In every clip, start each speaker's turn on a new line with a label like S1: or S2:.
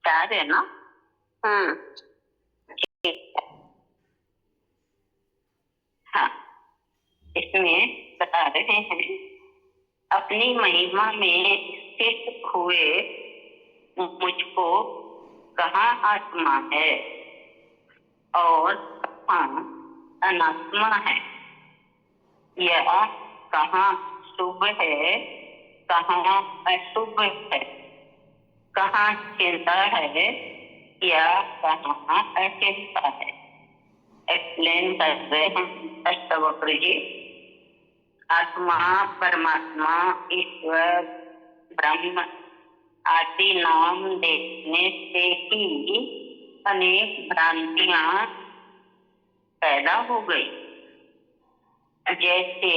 S1: 4 है ना? ठीक है। हाँ, इसमें बता रहे हैं, अपनी महिमा में स्थित हुए मुझको कहाँ आत्मा है और कहाँ अनात्मा है, यह कहाँ शुभ है कहाँ अशुभ है, कहाँ चिंता है या कहाँ अचिंता है। एक्सप्लेन कर रहे हैं अष्टवक्र जी। आत्मा, परमात्मा, ईश्वर, ब्रह्म आदि नाम देखने से ही अनेक भ्रांतियां पैदा हो गई। जैसे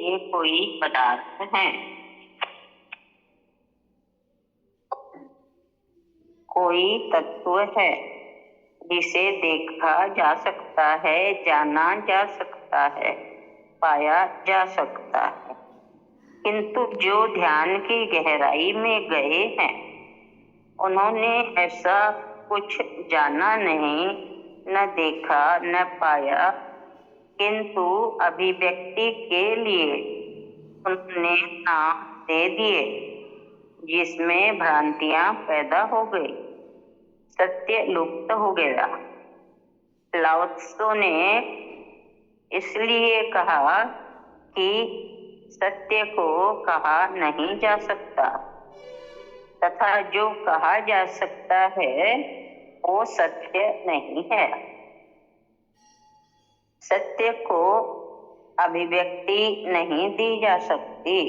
S1: ये कोई पदार्थ है, कोई तत्व है जिसे देखा जा सकता है, जाना जा सकता है, पाया जा सकता है, किंतु जो ध्यान की गहराई में गए हैं उन्होंने ऐसा कुछ जाना नहीं, न देखा न पाया, किंतु अभिव्यक्ति के लिए उन्होंने नाम दे दिए जिसमें भ्रांतियां पैदा हो गई, सत्य लुप्त हो गया। लाओ त्सो ने इसलिए कहा कि सत्य को कहा नहीं जा सकता तथा जो कहा जा सकता है वो सत्य नहीं है। सत्य को अभिव्यक्ति नहीं दी जा सकती,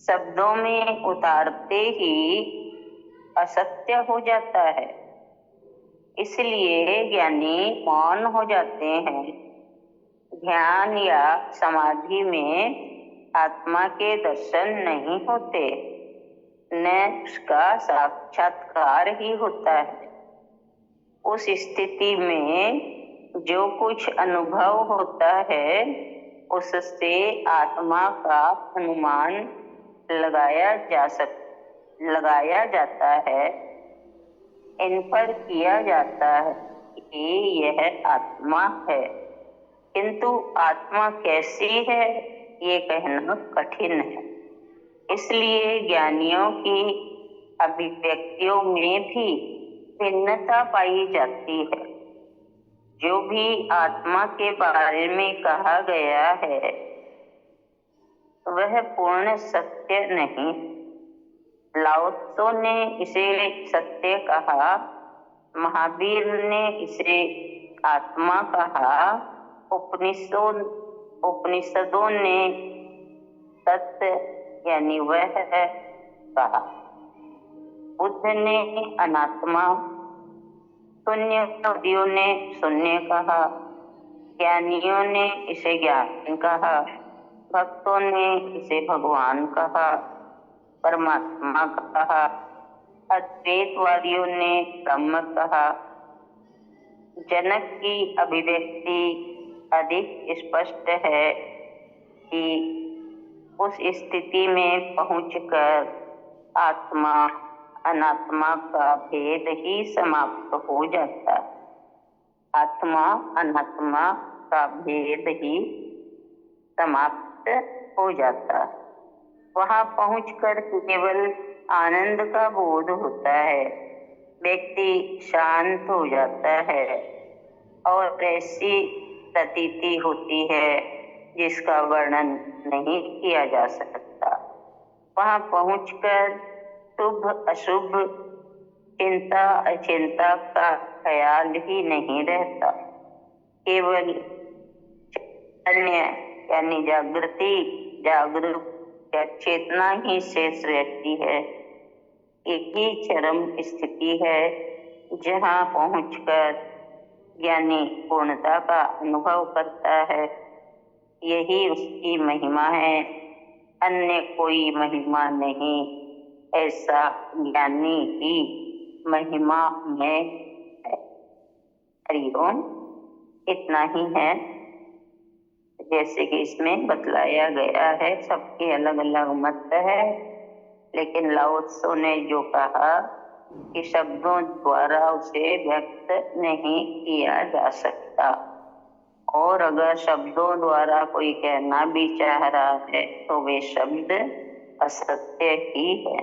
S1: शब्दों में उतारते ही असत्य हो जाता है। इसलिए ज्ञानी मौन हो जाते हैं। ध्यान या समाधि में आत्मा के दर्शन नहीं होते, न उसका साक्षात्कार ही होता है। उस स्थिति में जो कुछ अनुभव होता है उससे आत्मा का अनुमान लगाया जाता है, इन्फर किया जाता है कि यह आत्मा है, किंतु आत्मा कैसी है ये कहना कठिन है। इसलिए ज्ञानियों की अभिव्यक्तियों में भी भिन्नता पाई जाती है। जो भी आत्मा के बारे में कहा गया है वह पूर्ण सत्य नहीं। लाओ त्सो ने इसे सत्य कहा, महावीर ने इसे आत्मा कहा, उपनिषदों ने सत्य यानी वह कहा, बुद्ध ने अनात्मा, शून्यवादियों ने शून्य कहा, ज्ञानियों ने इसे ज्ञान कहा, भक्तों ने इसे भगवान कहा, परमात्मा कहा, अद्वैतवादियों ने ब्रह्म कहा। जनक की अभिव्यक्ति अधिक स्पष्ट है कि उस स्थिति में पहुंचकर आत्मा अनात्मा का भेद ही समाप्त हो जाता है। आत्मा अनात्मा का भेद ही समाप्त हो जाता है। वहां पहुंचकर केवल आनंद का बोध होता है, व्यक्ति शांत हो जाता है और ऐसी प्रतीति होती है जिसका वर्णन नहीं किया जा सकता। वहां पहुंचकर शुभ अशुभ, चिंता अचिंता का ख्याल ही नहीं रहता, केवल चैतन्य यानी जागरूक या चेतना ही शेष रहती है। एक ही चरम स्थिति है जहाँ पहुंचकर ज्ञानी पूर्णता का अनुभव करता है। यही उसकी महिमा है, अन्य कोई महिमा नहीं। ऐसा ज्ञानी ही महिमा में है। हरिओम। इतना ही है जैसे कि इसमें बतलाया गया है। सबके अलग अलग मत है, लेकिन लाओ त्सो ने जो कहा कि शब्दों द्वारा उसे व्यक्त नहीं किया जा सकता। और अगर शब्दों द्वारा कोई कहना भी चाह रहा है तो वे शब्द असत्य ही है।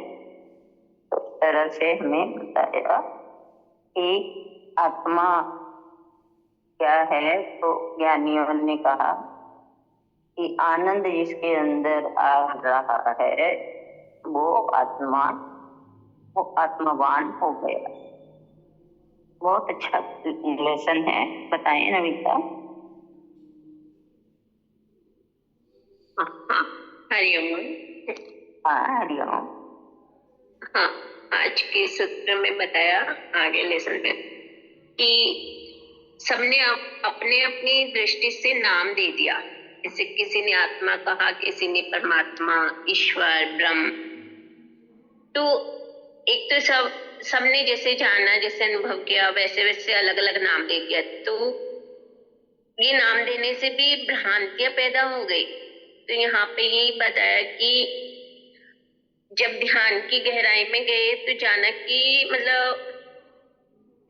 S1: तो इस तरह से हमें बताया कि आत्मा क्या है। तो ज्ञानियों ने कहा कि आनंद जिसके अंदर आ रहा है वो आत्मवान हो गया। बहुत अच्छा लेसन है। बताइए नविता।
S2: हाँ, हरिओम।
S1: हाँ हरिओम।
S2: हाँ, आज के सूत्र में बताया आगे लेसन में कि सबने अपने अपनी दृष्टि से नाम दे दिया। जैसे किसी ने आत्मा कहा, किसी ने परमात्मा, ईश्वर, ब्रह्म। तो एक तो सबने जैसे जाना, जैसे अनुभव किया, वैसे वैसे अलग अलग नाम दे दिया। तो ये नाम देने से भी भ्रांतियां पैदा हो गई। तो यहाँ पे यही बताया कि जब ध्यान की गहराई में गए तो जाना कि मतलब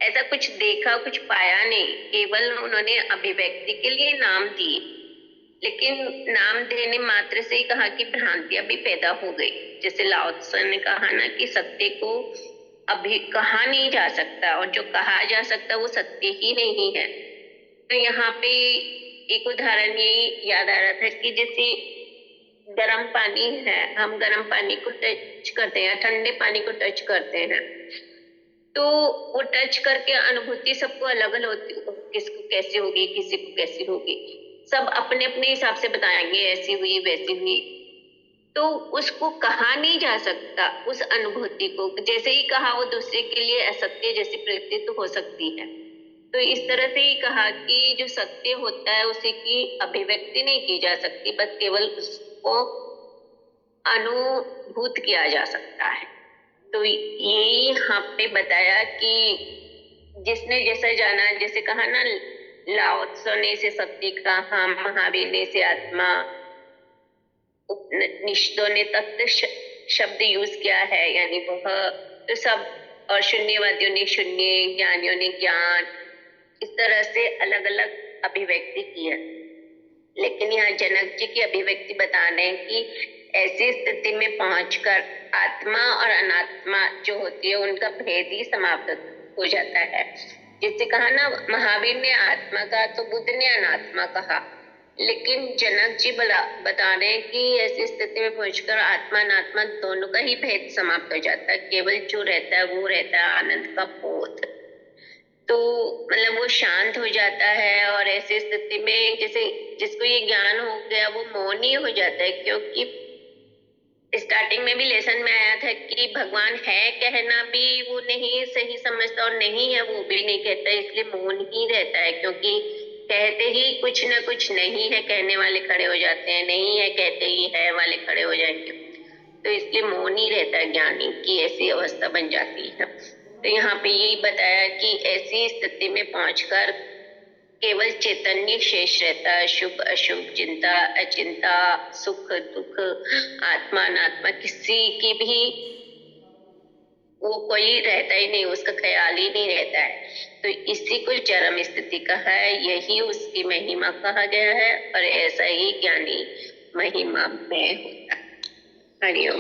S2: ऐसा कुछ देखा, कुछ पाया नहीं, केवल उन्होंने अभिव्यक्ति के लिए नाम दिए। लेकिन नाम देने मात्र से ही कहा कि भ्रांतियां भी पैदा हो गई। जैसे लाओ त्से ने कहा ना कि सत्य को अभी कहा नहीं जा सकता, और जो कहा जा सकता वो सत्य ही नहीं है। तो यहाँ पे एक उदाहरण ये याद आ रहा था कि जैसे गर्म पानी है, हम गर्म पानी को टच करते हैं, ठंडे पानी को टच करते हैं, तो वो टच करके अनुभूति सबको अलग अलग होती, किसको कैसी होगी, किसी को कैसी होगी, सब अपने अपने हिसाब से बताएंगे, ऐसी हुई वैसी हुई। तो उसको कहा नहीं जा सकता, उस अनुभूति को जैसे ही कहा वो दूसरे के लिए असत्य जैसी प्रतीत हो सकती है। तो इस तरह से ही कहा कि जो सत्य होता है उसी की अभिव्यक्ति नहीं की जा सकती, बस केवल उसको अनुभूत किया जा सकता है। तो ये यहाँ पे बताया कि जिसने जैसा जाना, जैसे कहा ना, लाओ त्से ने से सत्य कहा, महावीर ने से आत्मा, उपनिषदों ने तत्व शब्द यूज किया है, यानी वह तो सब, और शून्यवादियों ने शून्य, ज्ञानियों ने ज्ञान, इस तरह से अलग अलग अभिव्यक्ति की है। लेकिन यहाँ जनक जी की अभिव्यक्ति बता रहे हैं कि ऐसी स्थिति में पहुंचकर आत्मा और अनात्मा जो होती है उनका भेद ही समाप्त हो जाता है। जिससे कहा ना, महावीर ने आत्मा कहा तो बुद्ध ने अनात्मा कहा। लेकिन जनक जी बता रहे हैं कि ऐसी स्थिति में पहुंचकर आत्मा अनात्मा दोनों का ही भेद समाप्त हो जाता है। केवल जो रहता है वो रहता है आनंद का बोध। तो मतलब वो शांत हो जाता है, और ऐसी स्थिति में जैसे जिसको ये ज्ञान हो गया वो मौन ही हो जाता है। क्योंकि स्टार्टिंग में भी लेसन में आया था कि भगवान है कहना भी वो नहीं सही समझता, और नहीं है वो भी नहीं कहता, इसलिए मौन ही रहता है। क्योंकि कहते ही कुछ ना कुछ नहीं है कहने वाले खड़े हो जाते हैं, नहीं है कहते ही है वाले खड़े हो जाएंगे। तो इसलिए मौन ही रहता है ज्ञानी की, ऐसी अवस्था बन जाती है। तो यहाँ पे यही बताया कि ऐसी स्थिति में पहुंचकर केवल चैतन्य शेष रहता है, शुभ अशुभ, चिंता अचिंता, सुख दुख, आत्मा अनात्मा किसी की भी वो कोई रहता ही नहीं, उसका ख्याल ही नहीं रहता है। तो इसी को चरम स्थिति कहा है, यही उसकी महिमा कहा गया है, और ऐसा ही ज्ञानी महिमा में होता है। हरिओम।